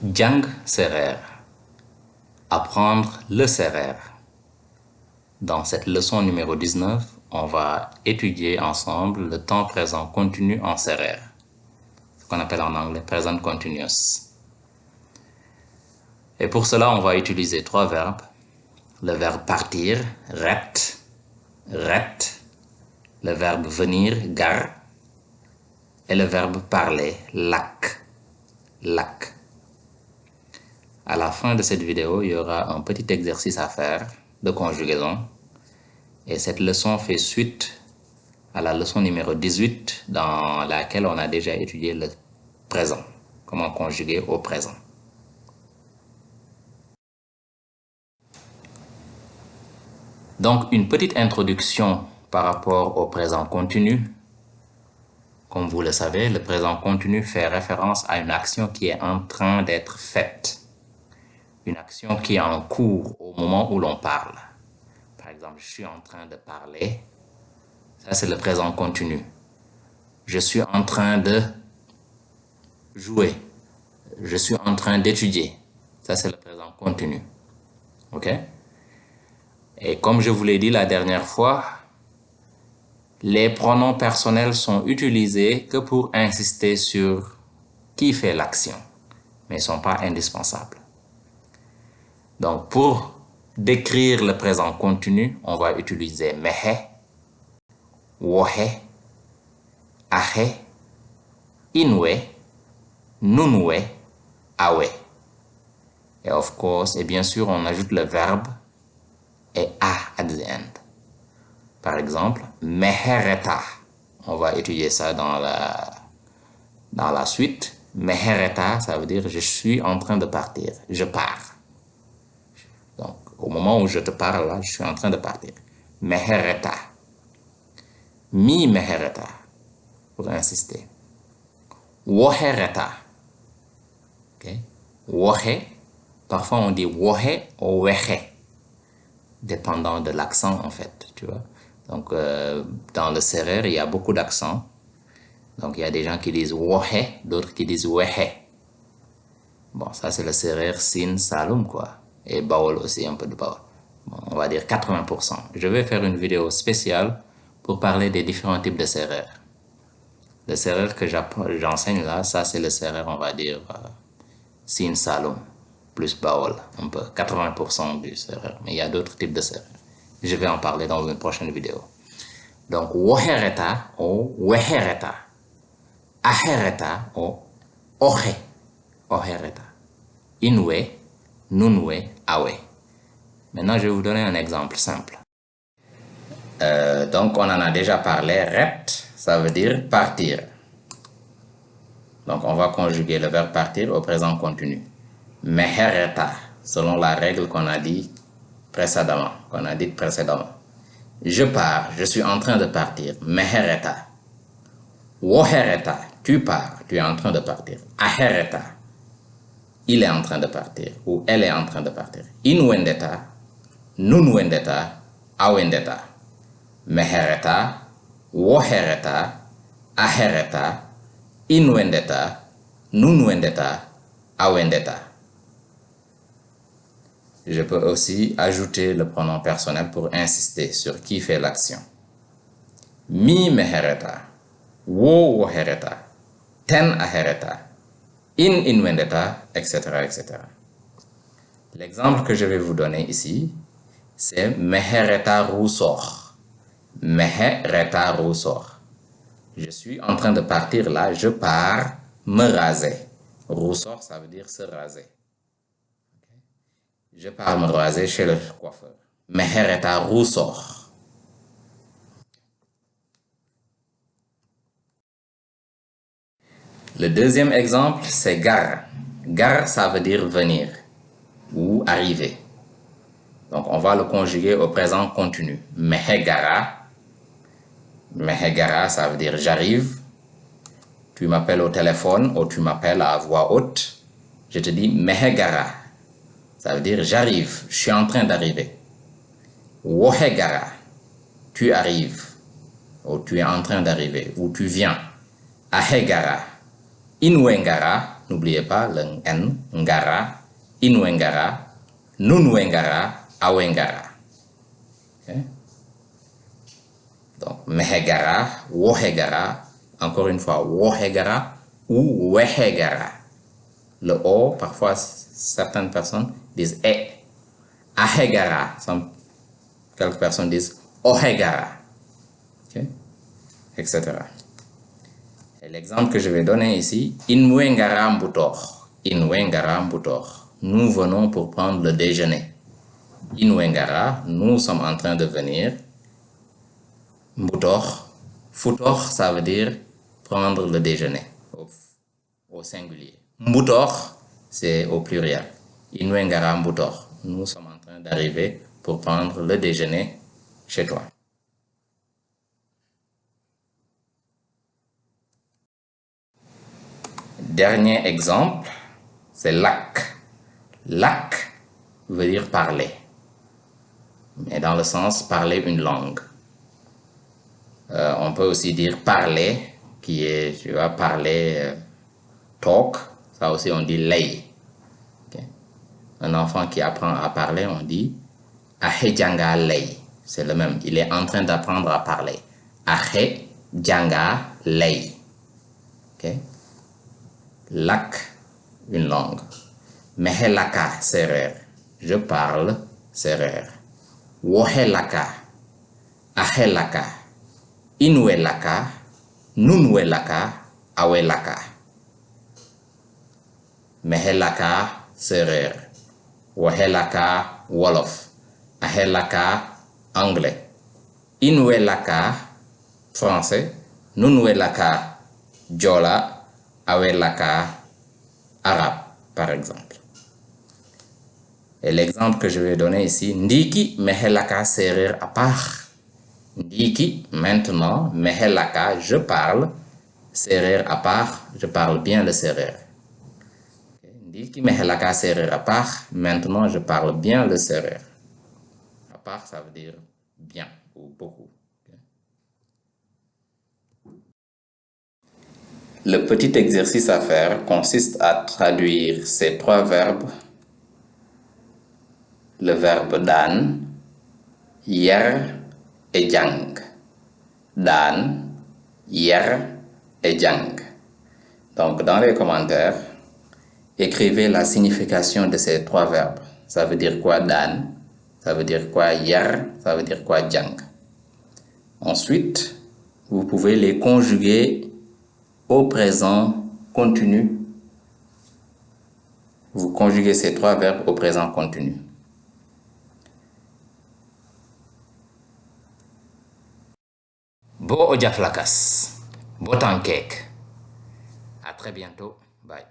Jang serer. Apprendre le serer. Dans cette leçon numéro 19, on va étudier ensemble le temps présent continu en serer, ce qu'on appelle en anglais present continuous. Et pour cela, on va utiliser trois verbes. Le verbe partir, ret, le verbe venir, gar, et le verbe parler, lak. À la fin de cette vidéo, il y aura un petit exercice à faire de conjugaison. Et cette leçon fait suite à la leçon numéro 18 dans laquelle on a déjà étudié le présent. Comment conjuguer au présent. Donc, une petite introduction par rapport au présent continu. Comme vous le savez, le présent continu fait référence à une action qui est en train d'être faite. Une action qui est en cours au moment où l'on parle. Par exemple, je suis en train de parler. Ça, c'est le présent continu. Je suis en train de jouer. Je suis en train d'étudier. Ça, c'est le présent continu. OK? Et comme je vous l'ai dit la dernière fois, les pronoms personnels sont utilisés que pour insister sur qui fait l'action, mais ils ne sont pas indispensables. Donc, pour décrire le présent continu, on va utiliser mehe, wohe, ahe, inwe, nunwe, awe. Et of course, et bien sûr, on ajoute le verbe et a at the end. Par exemple, mehereta. On va étudier ça dans la suite. Mehereta, ça veut dire je suis en train de partir. Je pars. Donc, au moment où je te parle là, je suis en train de partir. Mehereta. Mi mehereta. Pour insister. Wohereta. Ok? Wohe. Parfois on dit wohe ou wehe. Dépendant de l'accent en fait, tu vois. Donc, dans le serer, il y a beaucoup d'accents. Donc, il y a des gens qui disent wohe, d'autres qui disent wehe. Bon, ça, c'est le serer sin salum, quoi. Et baol aussi, un peu de baol. Bon, on va dire 80%. Je vais faire une vidéo spéciale pour parler des différents types de serer. Le serer que j'enseigne là, ça, c'est le serer, on va dire, sin salum, plus baol, un peu, 80% du serer. Mais il y a d'autres types de serer. Je vais en parler dans une prochaine vidéo. Donc, wohereta ou wehereta. Ahereta ou ohe. Ohereta. Inwe, nunwe, awe. Maintenant, je vais vous donner un exemple simple. Donc, on en a déjà parlé. Ret, ça veut dire partir. Donc, on va conjuguer le verbe partir au présent continu. Mehereta, selon la règle qu'on a dit précédemment, Je pars, je suis en train de partir. Mehereta. Wohereta, tu pars, tu es en train de partir. Ahereta, il est en train de partir ou elle est en train de partir. Inwendeta, nunwendeta, awendeta. Mehereta, wohereta, ahereta, inwendeta, nunwendeta, awendeta. Je peux aussi ajouter le pronom personnel pour insister sur qui fait l'action. Mi mehereta, wo wohereta, ten ahereta, in inwendeta, etc., etc. L'exemple que je vais vous donner ici, c'est mehereta rousor. Mehereta rousor. Je suis en train de partir là, je pars me raser. Rousor, ça veut dire se raser. Je pars me raser chez le coiffeur. Mehereta rousor. Le deuxième exemple, c'est gar. Gar, ça veut dire venir ou arriver. Donc, on va le conjuguer au présent continu. Mehegara. Mehegara, ça veut dire j'arrive. Tu m'appelles au téléphone ou tu m'appelles à voix haute. Je te dis mehegara. Ça veut dire j'arrive, je suis en train d'arriver. Wohegara, tu arrives, ou tu es en train d'arriver, ou tu viens. Ahegara, inwengara, n'oubliez pas le N, ngara, inwengara, nunwengara, awengara. Okay? Donc, mehegara, wohegara, encore une fois, wohegara ou wehegara. Le O, parfois, certaines personnes disent E. Ahegara, quelques personnes disent ohegara, okay? Etc. Et l'exemple que je vais donner ici, inwengara mbutor. Inwengara mbutor. Nous venons pour prendre le déjeuner. Inwengara, nous sommes en train de venir. Mbutor, futor, ça veut dire prendre le déjeuner au singulier. Mbutor, c'est au pluriel. Inwengara mbutor. Nous sommes en train d'arriver pour prendre le déjeuner chez toi. Dernier exemple, c'est lak. Lak veut dire parler, mais dans le sens parler une langue. On peut aussi dire parler, qui est, tu vas parler, talk, ça aussi on dit lay. Okay. Un enfant qui apprend à parler, on dit ahejanga lay. C'est le même, il est en train d'apprendre à parler. Ahejanga lay. Okay. Lak, une langue. Mehelaka, serer. Je parle serer. Wohelaka, ahelaka, inwelaka, nunwelaka, awelaka. Mehelaka, serer. Wohelaka, wolof. Ahelaka, anglais. Inwelaka, français. Nunwelaka, jola. Awelaka, arabe, par exemple. Et l'exemple que je vais donner ici, ndiki mehelaka serer à part. Ndiki, maintenant, mehelaka, je parle. Serer à part, je parle bien le serer. Ndiki mehelaka serer à part, maintenant, je parle bien le serer. À part, ça veut dire bien ou beaucoup. Le petit exercice à faire consiste à traduire ces trois verbes. Le verbe dan, yer et jang. Dan, yer et jang. Donc, dans les commentaires, écrivez la signification de ces trois verbes. Ça veut dire quoi dan? Ça veut dire quoi yer? Ça veut dire quoi jang? Ensuite, vous pouvez les conjuguer au présent continu. Vous conjuguez ces trois verbes au présent continu. Bo ojaflakas, bo tankek. À très bientôt. Bye.